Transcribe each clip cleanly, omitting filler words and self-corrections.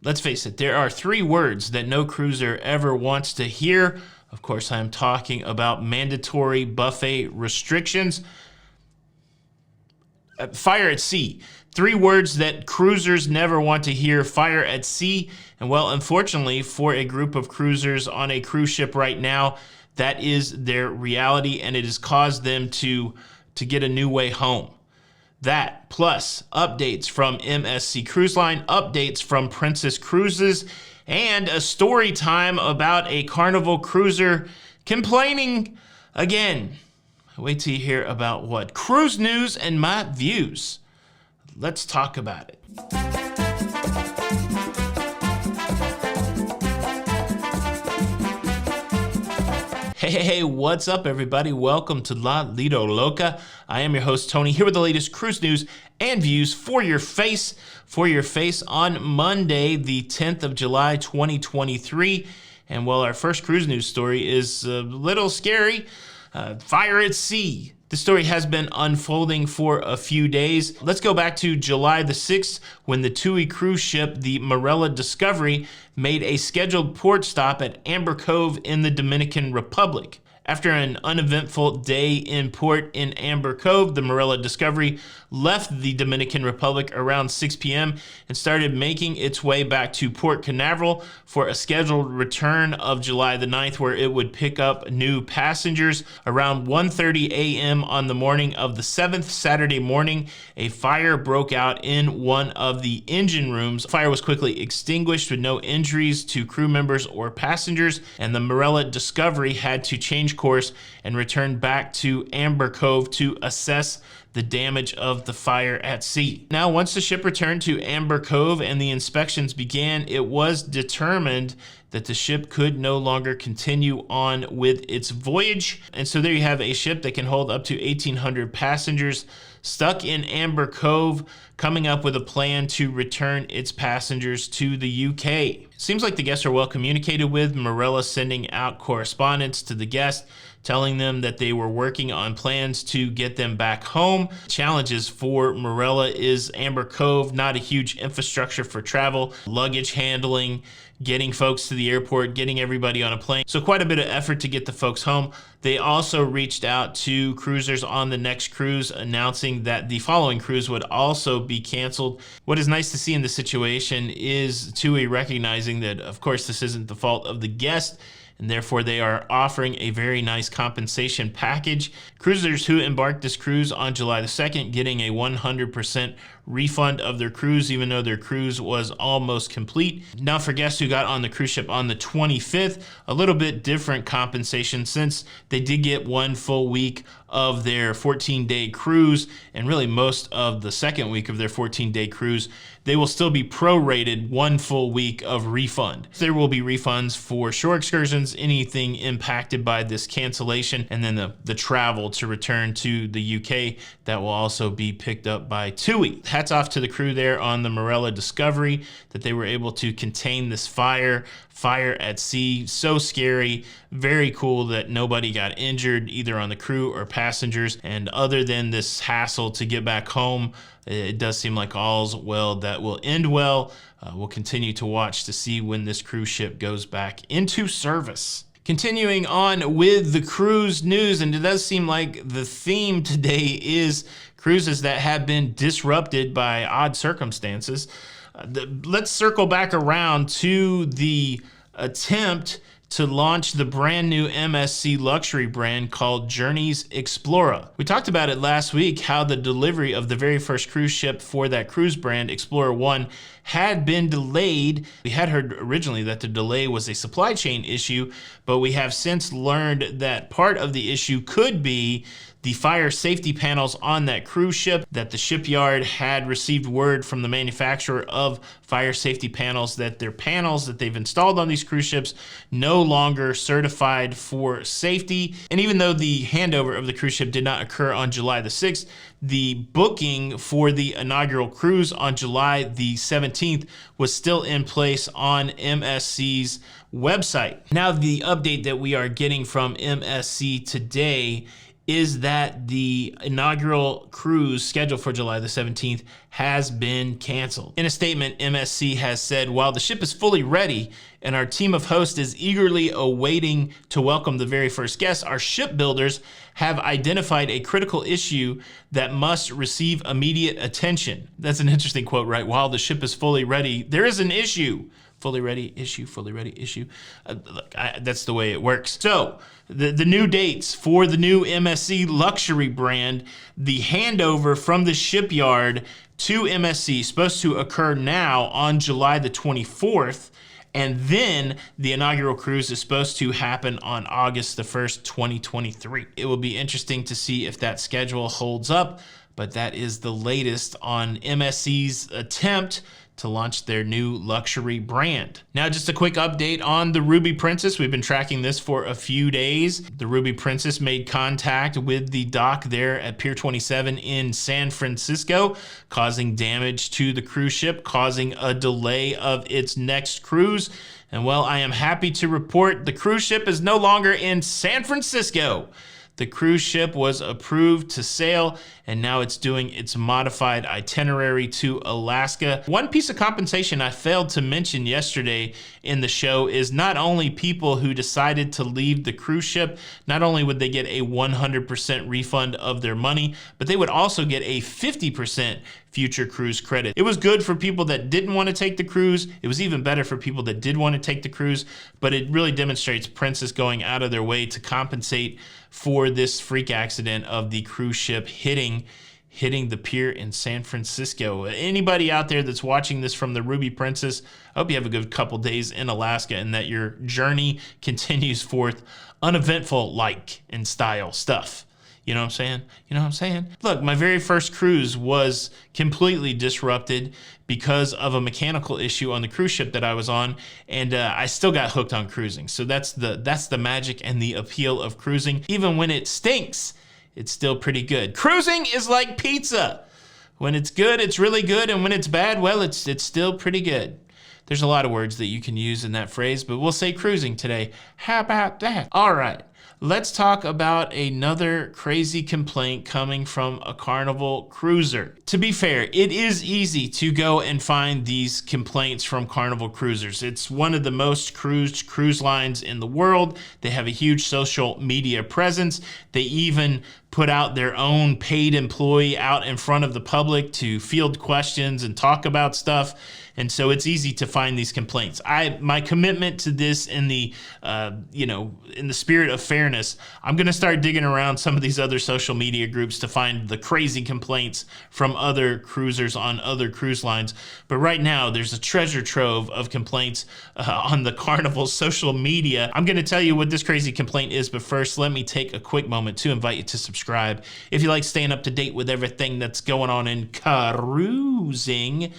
Let's face it, there are three words that no cruiser ever wants to hear. Of course, I'm talking about mandatory buffet restrictions. Fire at sea. Three words that cruisers never want to hear: fire at sea. And well, unfortunately for a group of cruisers on a cruise ship right now, that is their reality, and it has caused them to get a new way home. That, plus updates from MSC Cruise Line, updates from Princess Cruises, and a story time about a Carnival cruiser complaining again. Wait till you hear about what. Cruise news and my views. Let's talk about it. Hey, what's up, everybody? Welcome to La Lido Loca. I am your host, Tony, here with the latest cruise news and views for your face on Monday, the 10th of July, 2023. And well, our first cruise news story is a little scary. Fire at sea. The story has been unfolding for a few days. Let's go back to July the 6th when the TUI cruise ship, the Marella Discovery, made a scheduled port stop at Amber Cove in the Dominican Republic. After an uneventful day in port in Amber Cove, the Marella Discovery left the Dominican Republic around 6 p.m. and started making its way back to Port Canaveral for a scheduled return of July the 9th, where it would pick up new passengers. Around 1:30 a.m. on the morning of the 7th, Saturday morning, a fire broke out in one of the engine rooms. Fire was quickly extinguished with no injuries to crew members or passengers, and the Marella Discovery had to change course and return back to Amber Cove to assess the damage of the fire at sea. Now, once the ship returned to Amber Cove and the inspections began, it was determined that the ship could no longer continue on with its voyage. And so there you have a ship that can hold up to 1,800 passengers stuck in Amber Cove, coming up with a plan to return its passengers to the UK. Seems like the guests are well communicated with, Marella sending out correspondence to the guests, telling them that they were working on plans to get them back home. Challenges for Marella is Amber Cove, not a huge infrastructure for travel, luggage handling, getting folks to the airport, getting everybody on a plane. So quite a bit of effort to get the folks home. They also reached out to cruisers on the next cruise, announcing that the following cruise would also be canceled. What is nice to see in this situation is TUI recognizing that, of course, this isn't the fault of the guest, and therefore they are offering a very nice compensation package. Cruisers who embarked this cruise on July the 2nd getting a 100% refund of their cruise, even though their cruise was almost complete. Now, for guests who got on the cruise ship on the 25th, a little bit different compensation, since they did get one full week of their 14-day cruise, and really most of the second week of their 14-day cruise. They will still be prorated one full week of refund. There will be refunds for shore excursions, anything impacted by this cancellation, and then the travel to return to the UK that will also be picked up by TUI. Hats off to the crew there on the Marella Discovery that they were able to contain this fire at sea. So scary. Very cool that nobody got injured either on the crew or passengers. And other than this hassle to get back home, it does seem like all's well that will end well. We'll continue to watch to see when this cruise ship goes back into service. Continuing on with the cruise news, and it does seem like the theme today is cruises that have been disrupted by odd circumstances. Let's circle back around to the attempt to launch the brand new MSC luxury brand called Journeys Explora. We talked about it last week, how the delivery of the very first cruise ship for that cruise brand, Explora I, had been delayed. We had heard originally that the delay was a supply chain issue, but we have since learned that part of the issue could be the fire safety panels on that cruise ship, that the shipyard had received word from the manufacturer of fire safety panels that their panels that they've installed on these cruise ships no longer certified for safety. And even though the handover of the cruise ship did not occur on July the 6th, the booking for the inaugural cruise on July the 17th was still in place on MSC's website. Now, the update that we are getting from MSC today is that the inaugural cruise scheduled for July the 17th has been canceled. In a statement, MSC has said, while the ship is fully ready and our team of hosts is eagerly awaiting to welcome the very first guests, our shipbuilders have identified a critical issue that must receive immediate attention. That's an interesting quote, right? While the ship is fully ready, there is an issue. Fully ready, issue, fully ready, issue. Look, that's the way it works. So the new dates for the new MSC luxury brand, the handover from the shipyard to MSC is supposed to occur now on July the 24th. And then the inaugural cruise is supposed to happen on August the 1st, 2023. It will be interesting to see if that schedule holds up, but that is the latest on MSC's attempt to launch their new luxury brand. Now, just a quick update on the Ruby Princess. We've been tracking this for a few days. The Ruby Princess made contact with the dock there at Pier 27 in San Francisco, causing damage to the cruise ship, causing a delay of its next cruise. And well, I am happy to report the cruise ship is no longer in San Francisco. The cruise ship was approved to sail, and now it's doing its modified itinerary to Alaska. One piece of compensation I failed to mention yesterday in the show is not only people who decided to leave the cruise ship, not only would they get a 100% refund of their money, but they would also get a 50% future cruise credit. It was good for people that didn't want to take the cruise. It was even better for people that did want to take the cruise, but it really demonstrates Princess going out of their way to compensate for this freak accident of the cruise ship hitting the pier in San Francisco. Anybody out there that's watching this from the Ruby Princess, I hope you have a good couple days in Alaska and that your journey continues forth uneventful like in style stuff. You know what I'm saying? You know what I'm saying? Look, my very first cruise was completely disrupted because of a mechanical issue on the cruise ship that I was on, and I still got hooked on cruising. So that's the magic and the appeal of cruising. Even when it stinks, it's still pretty good. Cruising is like pizza. When it's good, it's really good, and when it's bad, well, it's still pretty good. There's a lot of words that you can use in that phrase, but we'll say cruising today. How about that? All right. Let's talk about another crazy complaint coming from a Carnival cruiser. To be fair, it is easy to go and find these complaints from Carnival cruisers. It's one of the most cruised cruise lines in the world. They have a huge social media presence. They even put out their own paid employee out in front of the public to field questions and talk about stuff. And so it's easy to find these complaints. My commitment to this in the spirit of fairness, I'm going to start digging around some of these other social media groups to find the crazy complaints from other cruisers on other cruise lines. But right now, there's a treasure trove of complaints on the Carnival social media. I'm going to tell you what this crazy complaint is, but first, let me take a quick moment to invite you to subscribe. If you like staying up to date with everything that's going on in cruising,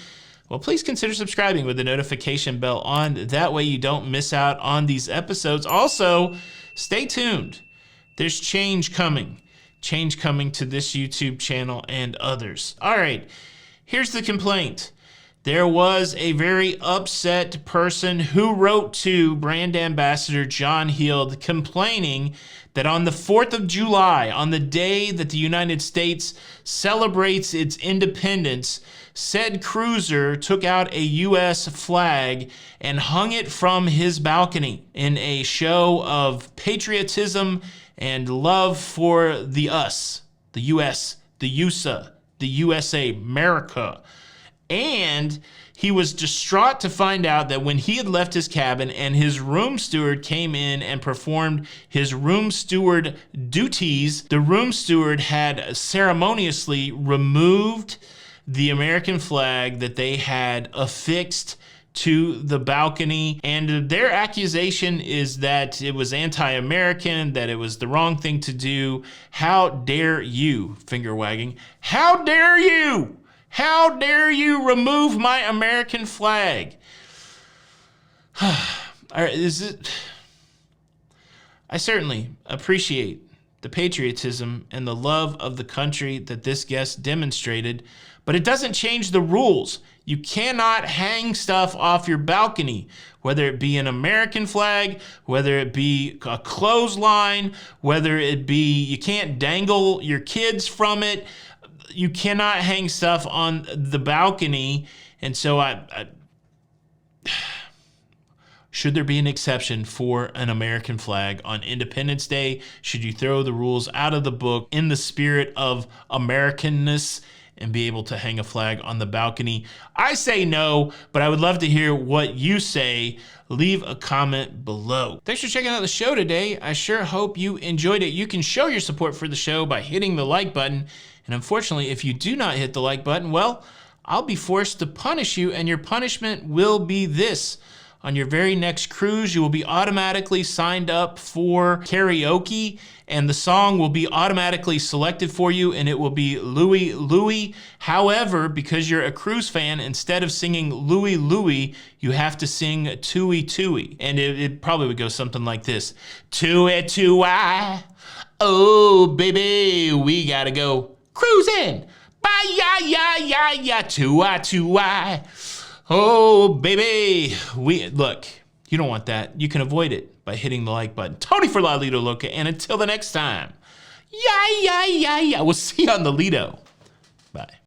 well, please consider subscribing with the notification bell on. That way you don't miss out on these episodes. Also, stay tuned. There's change coming to this YouTube channel and others. All right, here's the complaint. There was a very upset person who wrote to brand ambassador John Heald complaining that on the 4th of July, on the day that the United States celebrates its independence, said cruiser took out a U.S. flag and hung it from his balcony in a show of patriotism and love for the us, the U.S., the USA, the USA, America. And he was distraught to find out that when he had left his cabin and his room steward came in and performed his room steward duties, the room steward had ceremoniously removed the American flag that they had affixed to the balcony. And their accusation is that it was anti-American, that it was the wrong thing to do. How dare you, finger wagging, how dare you? How dare you remove my American flag? All right, I certainly appreciate the patriotism and the love of the country that this guest demonstrated, but it doesn't change the rules. You cannot hang stuff off your balcony, whether it be an American flag, whether it be a clothesline, whether it be you can't dangle your kids from it. You cannot hang stuff on the balcony. And so should there be an exception for an American flag on Independence Day? Should you throw the rules out of the book in the spirit of Americanness and be able to hang a flag on the balcony? I say no, but I would love to hear what you say. Leave a comment below. Thanks for checking out the show today. I sure hope you enjoyed it. You can show your support for the show by hitting the like button. And unfortunately, if you do not hit the like button, well, I'll be forced to punish you, and your punishment will be this. On your very next cruise, you will be automatically signed up for karaoke, and the song will be automatically selected for you, and it will be Louie Louie. However, because you're a cruise fan, instead of singing Louie Louie, you have to sing Tui Tui. And it probably would go something like this. Tui Tui, oh baby, we gotta go cruising. Bye ya ya ya ya, Tui Tui. Oh, baby. Look, you don't want that. You can avoid it by hitting the like button. Tony for La Lido Loca, and until the next time, yeah. We'll see you on the Lido. Bye.